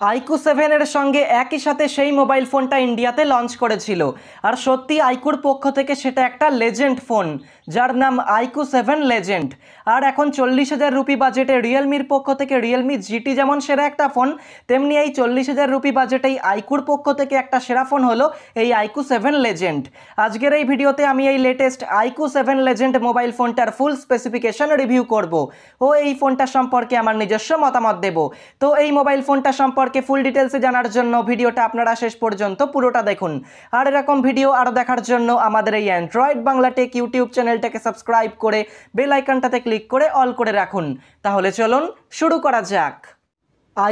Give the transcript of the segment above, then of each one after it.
iQOO 7 এর সঙ্গে একই সাথে সেই মোবাইল ফোনটা ইন্ডিয়াতে লঞ্চ করেছিল। আর সত্যি iQOOর পক্ষ থেকে সেটা একটা লেজেন্ড ফোন, যার নাম iQOO 7 লেজেন্ড। আর এখন 40,000 রুপি বাজেটে রিয়েলমির পক্ষ থেকে রিয়েলমি জিটি যেমন সেরা একটা ফোন, তেমনি এই 40,000 রুপি বাজেটেই iQOOর পক্ষ থেকে একটা সেরা ফোন হলো এই iQOO 7 লেজেন্ড। আজকের এই ভিডিওতে আমি এই লেটেস্ট iQOO 7 লেজেন্ড মোবাইল ফোনটার ফুল স্পেসিফিকেশন রিভিউ করব ও এই ফোনটা সম্পর্কে আমার নিজস্ব মতামত দেব। তো এই মোবাইল ফোনটা সম্পর্কে ফুল ডিটেলসে জানার জন্য ভিডিওটা আপনারা শেষ পর্যন্ত পুরোটা দেখুন। আর এরকম ভিডিও আরও দেখার জন্য আমাদের এই অ্যান্ড্রয়েড বাংলা টেক ইউটিউব চ্যানেলটাকে সাবস্ক্রাইব করে বেল আইকনটাতে ক্লিক করে অল করে রাখুন। তাহলে চলুন শুরু করা যাক।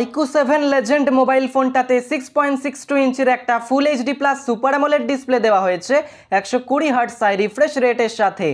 iQOO 7 লেজেন্ড মোবাইল ফোনটাতে 6.62 ইঞ্চির একটা full HD plus super AMOLED display দেওয়া হয়েছে 120 হার্টজ হাই রিফ্রেশ রেটের সাথে।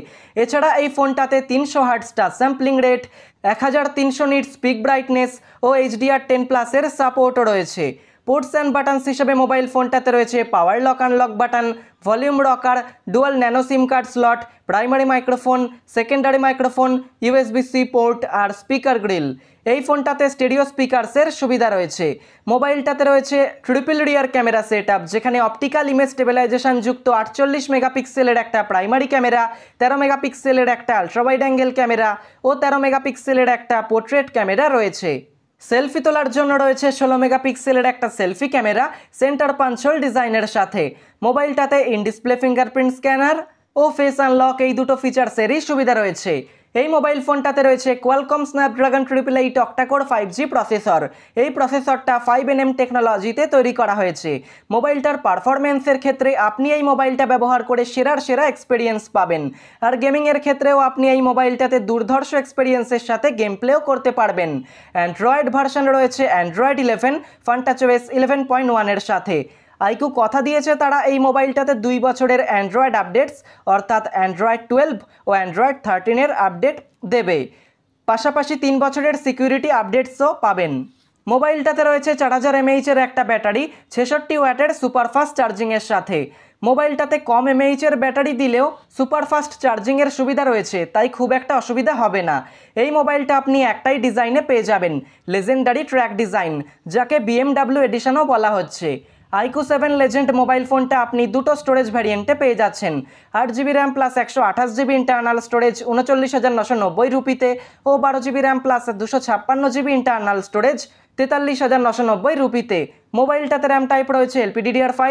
এছাড়া এই ফোনটাতে 300 hertz touch sampling rate, 1300 nits peak brightness ও HDR10+ এর সাপোর্টও রয়েছে। পোর্টস অ্যান্ড বাটনস হিসেবে মোবাইল ফোনটাতে রয়েছে power lock unlock button, volume rocker, dual nano SIM card slot, primary microphone, secondary microphone, USB-C port আর স্পিকার গ্রিল। এই ফোনটাতে স্টেরিও স্পিকারসের সুবিধা রয়েছে। মোবাইলটাতে রয়েছে ট্রিপল রিয়ার ক্যামেরা সেটআপ, যেখানে অপটিক্যাল ইমেজ স্টেবিলাইজেশন যুক্ত 48 মেগাপিক্সেলের একটা প্রাইমারি ক্যামেরা, 13 মেগাপিক্সেলের একটা আলট্রা ওয়াইড অ্যাঙ্গেল ক্যামেরা ও 13 মেগাপিক্সেলের একটা পোর্ট্রেট ক্যামেরা রয়েছে। সেলফি তোলার জন্য রয়েছে 16 মেগাপিক্সেলের একটা সেলফি ক্যামেরা সেন্টার পাঞ্চল ডিজাইনের সাথে। মোবাইলটাতে ইন ডিসপ্লে ফিঙ্গারপ্রিন্ট স্ক্যানার ও ফেস আনলক এই দুটো ফিচার্সেরই সুবিধা রয়েছে। এই মোবাইল ফোনটাতে রয়েছে Qualcomm Snapdragon 888 octa-core 5G processor. এই প্রসেসরটা 5nm টেকনোলজিতে তৈরি করা হয়েছে। মোবাইলটার পারফরমেন্সের ক্ষেত্রে আপনি এই মোবাইলটা ব্যবহার করে সেরার সেরা এক্সপিরিয়েন্স পাবেন। আর গেমিংয়ের ক্ষেত্রেও আপনি এই মোবাইলটাতে দুর্ধর্ষ এক্সপিরিয়েন্সের সাথে গেম প্লেও করতে পারবেন। অ্যান্ড্রয়েড ভার্সন রয়েছে অ্যান্ড্রয়েড 11 ফান্টাচওয়েস 11.1 এর সাথে। iQOO কথা দিয়েছে তারা এই মোবাইলটাতে 2 বছরের অ্যান্ড্রয়েড আপডেটস অর্থাৎ অ্যান্ড্রয়েড 12 ও অ্যান্ড্রয়েড 13 আপডেট দেবে। পাশাপাশি 3 বছরের সিকিউরিটি আপডেটসও পাবেন। মোবাইলটাতে রয়েছে 4000 mAh এর একটা ব্যাটারি 66 ওয়াটের সুপারফাস্ট চার্জিংয়ের সাথে। মোবাইলটাতে কম mAh ব্যাটারি দিলেও সুপারফাস্ট চার্জিংয়ের সুবিধা রয়েছে, তাই খুব একটা অসুবিধা হবে না। এই মোবাইলটা আপনি একটাই ডিজাইনে পেয়ে যাবেন, লেজেন্ডারি ট্র্যাক ডিজাইন, যাকে BMW এডিশনও বলা হচ্ছে। iQOO 7 লেজেন্ড মোবাইল ফোনটা আপনি দুটো স্টোরেজ ভ্যারিয়েন্টে পেয়ে যাচ্ছেন, 8GB RAM plus 128GB internal storage 39,990 রুপিতে ও 12GB RAM plus 256GB internal storage 43,990 রুপিতে। মোবাইলটাতে র্যাম টাইপ রয়েছে LPDDR5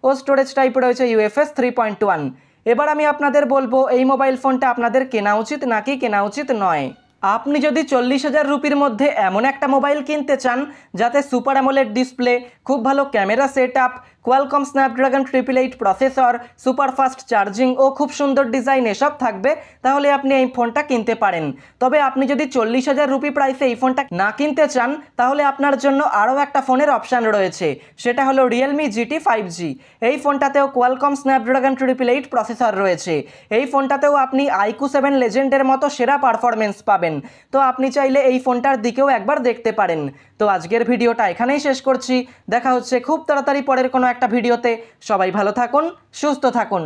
ও স্টোরেজ টাইপ রয়েছে UFS 3.1। এবার আমি আপনাদের বলবো এই মোবাইল ফোনটা আপনাদের কেনা উচিত নাকি কেনা উচিত নয়। আপনি যদি 40,000 রুপির মধ্যে এমন একটা মোবাইল কিনতে চান যাতে সুপার অ্যামোলেড ডিসপ্লে, খুব ভালো camera setup, Qualcomm Snapdragon 888 processor, superfast charging ও খুব সুন্দর ডিজাইন এসব থাকবে, তাহলে আপনি এই ফোনটা কিনতে পারেন। তবে আপনি যদি 40,000 রুপি প্রাইসে এই ফোনটা না কিনতে চান, তাহলে আপনার জন্য আরও একটা ফোনের অপশান রয়েছে, সেটা হলো রিয়েলমি জিটি 5G। এই ফোনটাতেও কোয়ালকম স্ন্যাপড্রাগন 888 প্রসেসর রয়েছে। এই ফোনটাতেও আপনি iQOO 7 লেজেন্ডের মতো সেরা পারফরমেন্স পাবেন। তো আপনি চাইলে এই ফোনটার দিকেও একবার দেখতে পারেন। তো আজকের ভিডিওটা এখানেই শেষ করছি। দেখা হচ্ছে খুব তাড়াতাড়ি পরের কোনো একটা ভিডিওতে। সবাই ভালো থাকুন, সুস্থ থাকুন।